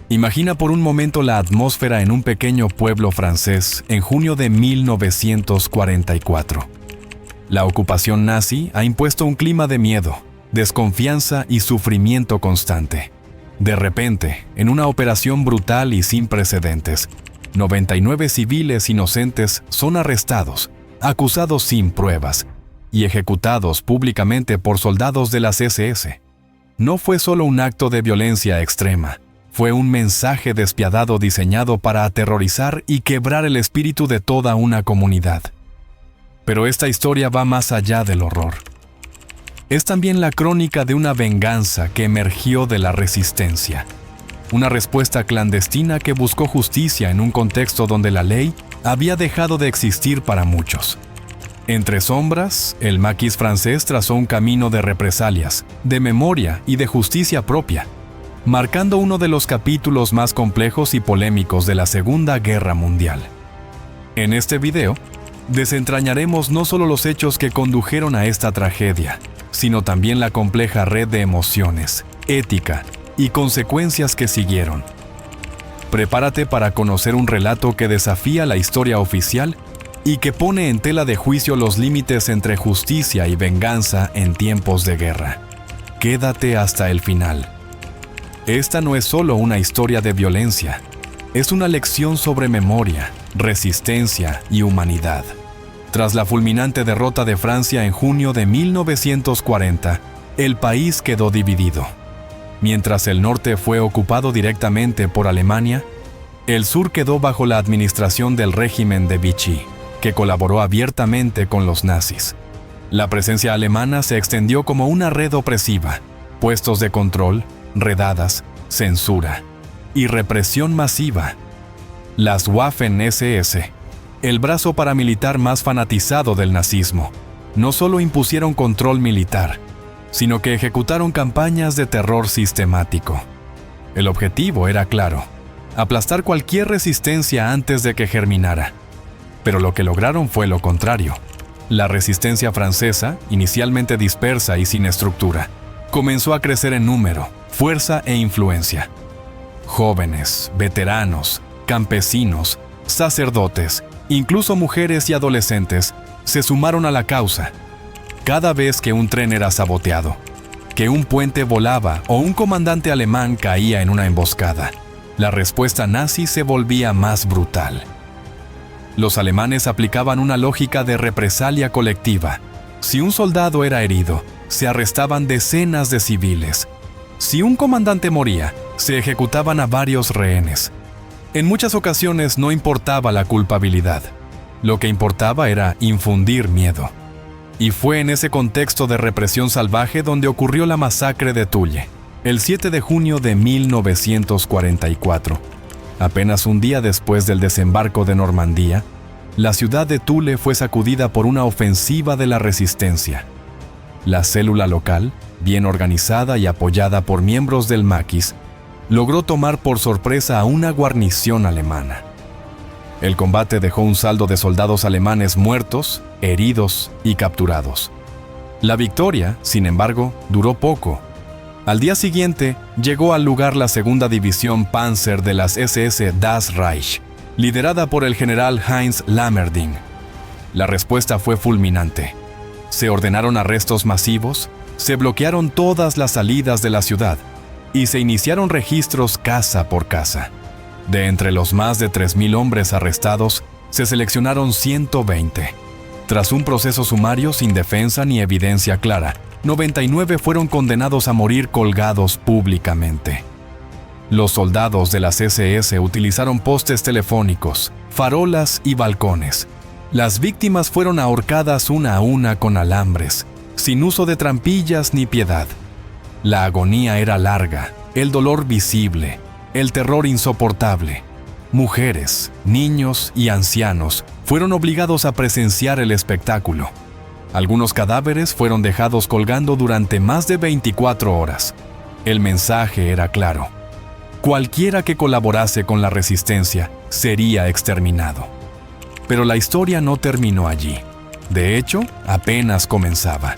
Imagina por un momento la atmósfera en un pequeño pueblo francés en junio de 1944. La ocupación nazi ha impuesto un clima de miedo, desconfianza y sufrimiento constante. De repente, en una operación brutal y sin precedentes, 99 civiles inocentes son arrestados, acusados sin pruebas y ejecutados públicamente por soldados de las SS. No fue solo un acto de violencia extrema, fue un mensaje despiadado diseñado para aterrorizar y quebrar el espíritu de toda una comunidad. Pero esta historia va más allá del horror. Es también la crónica de una venganza que emergió de la resistencia. Una respuesta clandestina que buscó justicia en un contexto donde la ley había dejado de existir para muchos. Entre sombras, el maquis francés trazó un camino de represalias, de memoria y de justicia propia, marcando uno de los capítulos más complejos y polémicos de la Segunda Guerra Mundial. En este video, desentrañaremos no solo los hechos que condujeron a esta tragedia, sino también la compleja red de emociones, ética y consecuencias que siguieron. Prepárate para conocer un relato que desafía la historia oficial y que pone en tela de juicio los límites entre justicia y venganza en tiempos de guerra. Quédate hasta el final. Esta no es solo una historia de violencia, es una lección sobre memoria, resistencia y humanidad. Tras la fulminante derrota de Francia en junio de 1940, el país quedó dividido. Mientras el norte fue ocupado directamente por Alemania, el sur quedó bajo la administración del régimen de Vichy, que colaboró abiertamente con los nazis. La presencia alemana se extendió como una red opresiva, puestos de control, redadas, censura y represión masiva. Las Waffen-SS, el brazo paramilitar más fanatizado del nazismo, no solo impusieron control militar, sino que ejecutaron campañas de terror sistemático. El objetivo era claro: aplastar cualquier resistencia antes de que germinara. Pero lo que lograron fue lo contrario. La resistencia francesa, inicialmente dispersa y sin estructura, comenzó a crecer en número, fuerza e influencia. Jóvenes, veteranos, campesinos, sacerdotes, incluso mujeres y adolescentes se sumaron a la causa. Cada vez que un tren era saboteado, que un puente volaba o un comandante alemán caía en una emboscada, la respuesta nazi se volvía más brutal. Los alemanes aplicaban una lógica de represalia colectiva. Si un soldado era herido, se arrestaban decenas de civiles. Si un comandante moría, se ejecutaban a varios rehenes. En muchas ocasiones no importaba la culpabilidad. Lo que importaba era infundir miedo. Y fue en ese contexto de represión salvaje donde ocurrió la masacre de Tulle, el 7 de junio de 1944. Apenas un día después del desembarco de Normandía, la ciudad de Thule fue sacudida por una ofensiva de la resistencia. La célula local, bien organizada y apoyada por miembros del maquis, logró tomar por sorpresa a una guarnición alemana. El combate dejó un saldo de soldados alemanes muertos, heridos y capturados. La victoria, sin embargo, duró poco. Al día siguiente, llegó al lugar la segunda división Panzer de las SS Das Reich, liderada por el general Heinz Lammerding. La respuesta fue fulminante. Se ordenaron arrestos masivos, se bloquearon todas las salidas de la ciudad y se iniciaron registros casa por casa. De entre los más de 3.000 hombres arrestados, se seleccionaron 120. Tras un proceso sumario sin defensa ni evidencia clara, 99 fueron condenados a morir colgados públicamente. Los soldados de las SS utilizaron postes telefónicos, farolas y balcones. Las víctimas fueron ahorcadas una a una con alambres, sin uso de trampillas ni piedad. La agonía era larga, el dolor visible, el terror insoportable. Mujeres, niños y ancianos fueron obligados a presenciar el espectáculo. Algunos cadáveres fueron dejados colgando durante más de 24 horas. El mensaje era claro: cualquiera que colaborase con la resistencia sería exterminado. Pero la historia no terminó allí. De hecho, apenas comenzaba.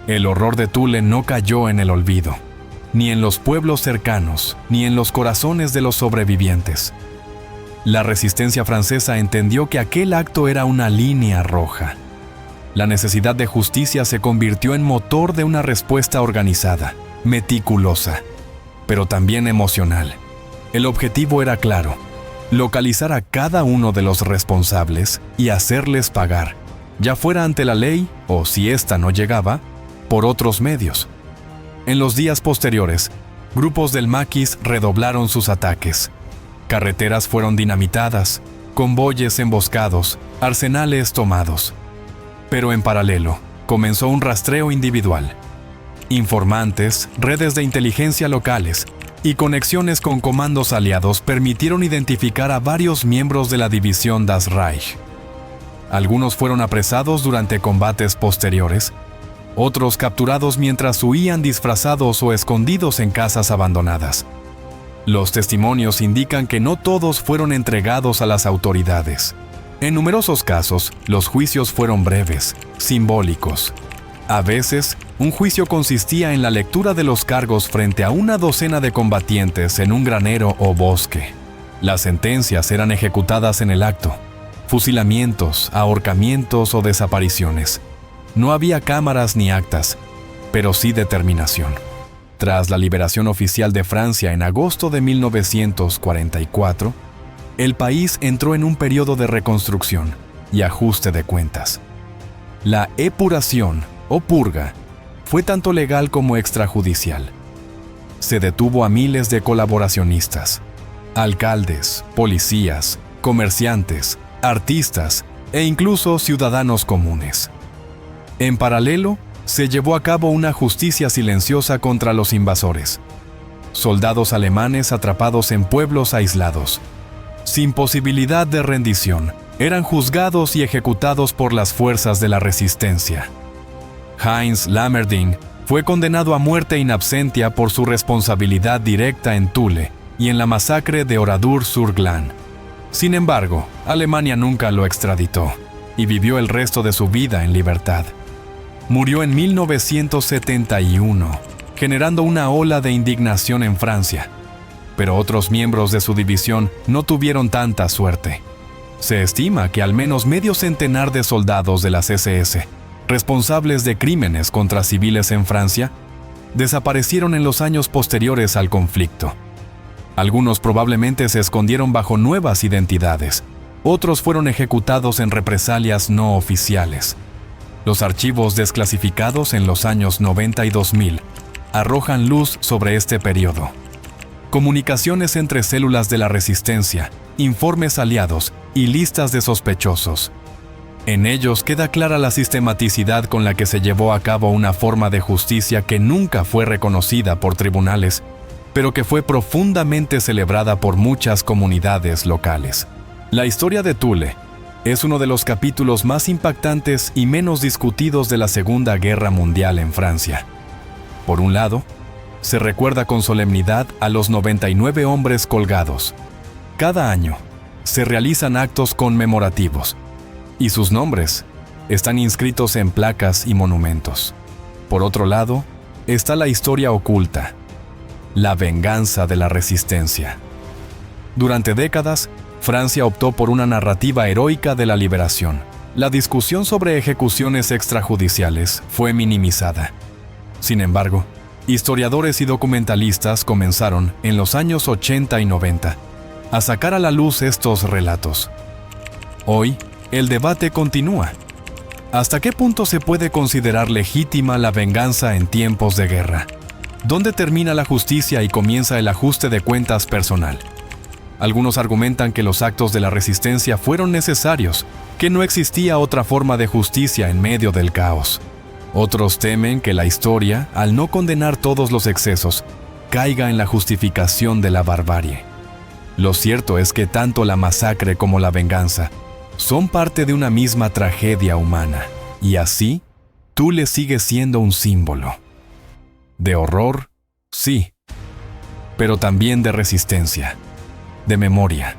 El horror de Thule no cayó en el olvido, ni en los pueblos cercanos, ni en los corazones de los sobrevivientes. La resistencia francesa entendió que aquel acto era una línea roja. La necesidad de justicia se convirtió en motor de una respuesta organizada, meticulosa, pero también emocional. El objetivo era claro: localizar a cada uno de los responsables y hacerles pagar, ya fuera ante la ley o, si ésta no llegaba, por otros medios. En los días posteriores, grupos del Maquis redoblaron sus ataques. Carreteras fueron dinamitadas, convoyes emboscados, arsenales tomados. Pero en paralelo, comenzó un rastreo individual. Informantes, redes de inteligencia locales y conexiones con comandos aliados permitieron identificar a varios miembros de la división Das Reich. Algunos fueron apresados durante combates posteriores, otros capturados mientras huían disfrazados o escondidos en casas abandonadas. Los testimonios indican que no todos fueron entregados a las autoridades. En numerosos casos, los juicios fueron breves, simbólicos. A veces, un juicio consistía en la lectura de los cargos frente a una docena de combatientes en un granero o bosque. Las sentencias eran ejecutadas en el acto: fusilamientos, ahorcamientos o desapariciones. No había cámaras ni actas, pero sí determinación. Tras la liberación oficial de Francia en agosto de 1944, el país entró en un periodo de reconstrucción y ajuste de cuentas. La epuración o purga fue tanto legal como extrajudicial. Se detuvo a miles de colaboracionistas, alcaldes, policías, comerciantes, artistas e incluso ciudadanos comunes. En paralelo, se llevó a cabo una justicia silenciosa contra los invasores. Soldados alemanes atrapados en pueblos aislados, sin posibilidad de rendición, eran juzgados y ejecutados por las fuerzas de la resistencia. Heinz Lammerding fue condenado a muerte in absentia por su responsabilidad directa en Thule y en la masacre de Oradour-sur-Glane. Sin embargo, Alemania nunca lo extraditó y vivió el resto de su vida en libertad. Murió en 1971, generando una ola de indignación en Francia. Pero otros miembros de su división no tuvieron tanta suerte. Se estima que al menos medio centenar de soldados de las SS, responsables de crímenes contra civiles en Francia, desaparecieron en los años posteriores al conflicto. Algunos probablemente se escondieron bajo nuevas identidades, otros fueron ejecutados en represalias no oficiales. Los archivos desclasificados en los años 90 y 2000 arrojan luz sobre este periodo. Comunicaciones entre células de la resistencia, informes aliados y listas de sospechosos. En ellos queda clara la sistematicidad con la que se llevó a cabo una forma de justicia que nunca fue reconocida por tribunales, pero que fue profundamente celebrada por muchas comunidades locales. La historia de Thule es uno de los capítulos más impactantes y menos discutidos de la Segunda Guerra Mundial en Francia. Por un lado, se recuerda con solemnidad a los 99 hombres colgados. Cada año, se realizan actos conmemorativos, y sus nombres están inscritos en placas y monumentos. Por otro lado, está la historia oculta, la venganza de la resistencia. Durante décadas, Francia optó por una narrativa heroica de la liberación. La discusión sobre ejecuciones extrajudiciales fue minimizada. Sin embargo, historiadores y documentalistas comenzaron, en los años 80 y 90, a sacar a la luz estos relatos. Hoy, el debate continúa. ¿Hasta qué punto se puede considerar legítima la venganza en tiempos de guerra? ¿Dónde termina la justicia y comienza el ajuste de cuentas personal? Algunos argumentan que los actos de la resistencia fueron necesarios, que no existía otra forma de justicia en medio del caos. Otros temen que la historia, al no condenar todos los excesos, caiga en la justificación de la barbarie. Lo cierto es que tanto la masacre como la venganza son parte de una misma tragedia humana, y así, Thule sigue siendo un símbolo. De horror, sí, pero también de resistencia, de memoria,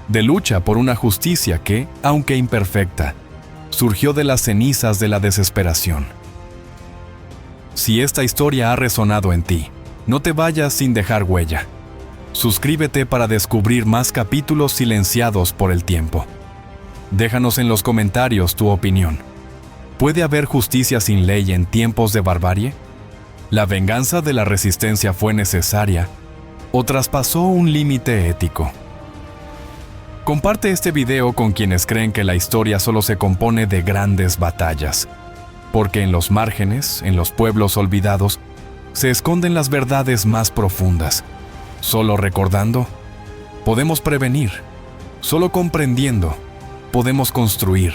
de lucha por una justicia que, aunque imperfecta, surgió de las cenizas de la desesperación. Si esta historia ha resonado en ti, no te vayas sin dejar huella. Suscríbete para descubrir más capítulos silenciados por el tiempo. Déjanos en los comentarios tu opinión. ¿Puede haber justicia sin ley en tiempos de barbarie? ¿La venganza de la resistencia fue necesaria o traspasó un límite ético? Comparte este video con quienes creen que la historia solo se compone de grandes batallas, porque en los márgenes, en los pueblos olvidados, se esconden las verdades más profundas. Solo recordando, podemos prevenir. Solo comprendiendo, podemos construir.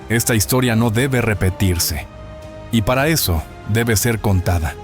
Esta historia no debe repetirse, y para eso debe ser contada.